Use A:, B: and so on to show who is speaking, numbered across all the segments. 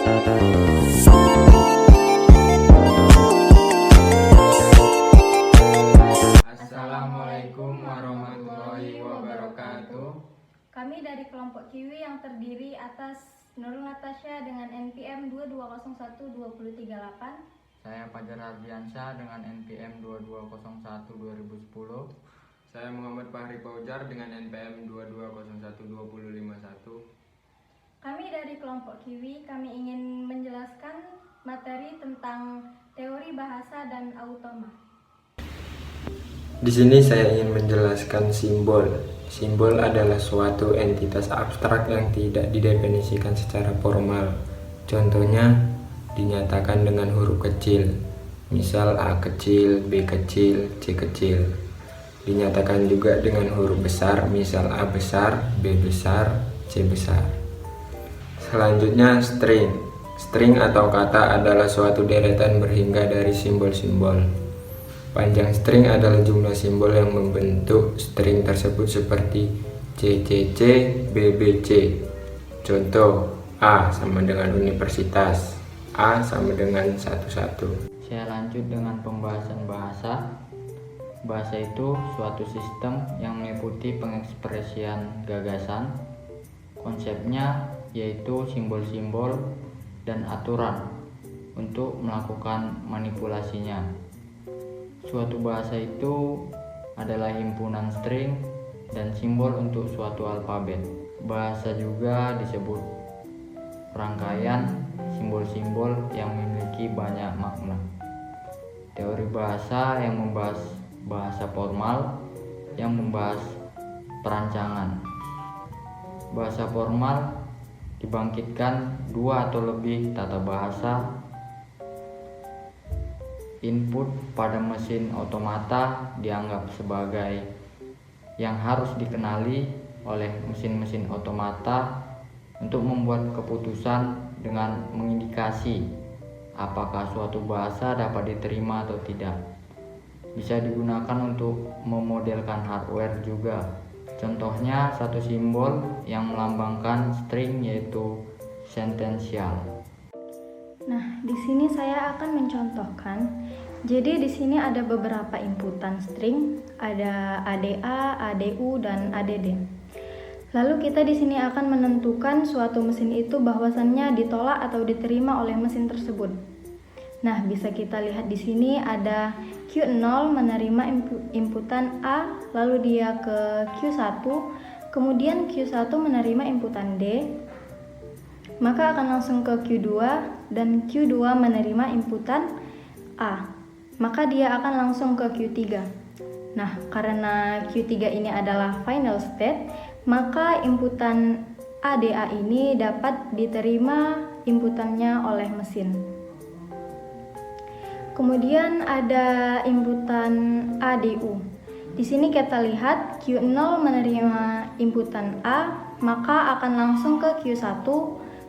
A: Assalamualaikum warahmatullahi wabarakatuh.
B: Kami dari kelompok Kiwi yang terdiri atas Nurul Natasha dengan NPM 22012038.
A: Saya Fajar Ardiansyah dengan NPM 22012010.
C: Saya Muhammad Fahri Paujar dengan NPM 22012051.
B: Kami dari kelompok Kiwi, kami ingin menjelaskan materi tentang teori bahasa dan automa.
D: Di sini saya ingin menjelaskan simbol. Simbol adalah suatu entitas abstrak yang tidak didefinisikan secara formal. Contohnya dinyatakan dengan huruf kecil, misal A kecil, B kecil, C kecil. Dinyatakan juga dengan huruf besar, misal A besar, B besar, C besar. Selanjutnya string. String atau kata adalah suatu deretan berhingga dari simbol-simbol. Panjang string adalah jumlah simbol yang membentuk string tersebut seperti CCC, BBC. Contoh, A sama dengan universitas, A sama dengan 11.
A: Saya lanjut dengan pembahasan bahasa. Bahasa itu suatu sistem yang meliputi pengekspresian gagasan. Konsepnya yaitu simbol-simbol dan aturan untuk melakukan manipulasinya. Suatu bahasa itu adalah himpunan string dan simbol untuk suatu alfabet. Bahasa juga disebut rangkaian simbol-simbol yang memiliki banyak makna. Teori bahasa yang membahas bahasa formal, yang membahas perancangan. Bahasa formal dibangkitkan dua atau lebih tata bahasa. Input pada mesin otomata dianggap sebagai yang harus dikenali oleh mesin-mesin otomata untuk membuat keputusan dengan mengindikasi apakah suatu bahasa dapat diterima atau tidak. Bisa digunakan untuk memodelkan hardware juga. Contohnya satu simbol yang melambangkan string yaitu sentensial.
B: Nah, di sini saya akan mencontohkan. Jadi di sini ada beberapa inputan string, ada ADA, ADU, dan ADD. Lalu kita di sini akan menentukan suatu mesin itu bahwasannya ditolak atau diterima oleh mesin tersebut. Nah, bisa kita lihat di sini ada Q0 menerima inputan A, lalu dia ke Q1, kemudian Q1 menerima inputan D, maka akan langsung ke Q2 dan Q2 menerima inputan A, maka dia akan langsung ke Q3. Nah, karena Q3 ini adalah final state, maka inputan ADA ini dapat diterima inputannya oleh mesin. Kemudian ada inputan ADU. Di sini kita lihat Q0 menerima inputan A, maka akan langsung ke Q1.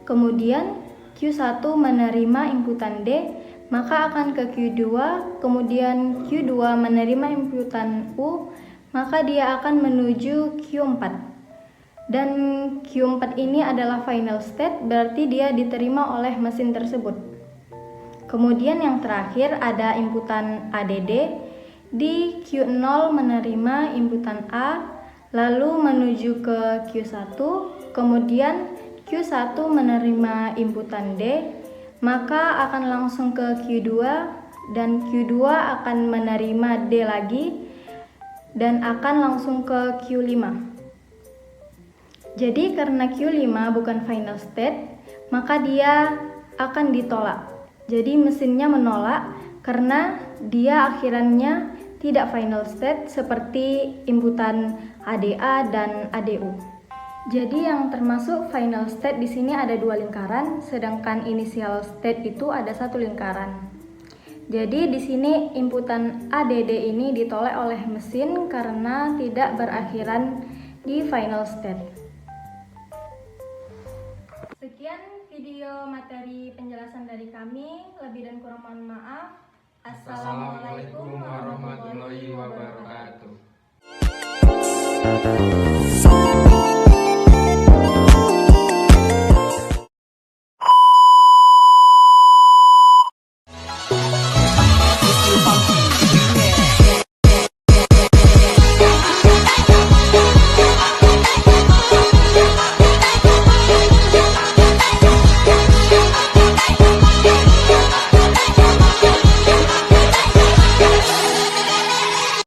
B: Kemudian Q1 menerima inputan D, maka akan ke Q2. Kemudian Q2 menerima inputan U, maka dia akan menuju Q4. Dan Q4 ini adalah final state, berarti dia diterima oleh mesin tersebut. Kemudian yang terakhir ada inputan ADD. Di Q0 menerima inputan A, lalu menuju ke Q1, kemudian Q1 menerima inputan D, maka akan langsung ke Q2 dan Q2 akan menerima D lagi dan akan langsung ke Q5. Jadi karena Q5 bukan final state, maka dia akan ditolak. Jadi mesinnya menolak karena dia akhirannya tidak final state seperti inputan ADA dan ADU. Jadi yang termasuk final state di sini ada dua lingkaran, sedangkan initial state itu ada satu lingkaran. Jadi di sini inputan ADD ini ditolak oleh mesin karena tidak berakhiran di final state. Sekian video materi penjelasan dari kami, lebih dan kurang mohon maaf.
C: Assalamualaikum warahmatullahi wabarakatuh.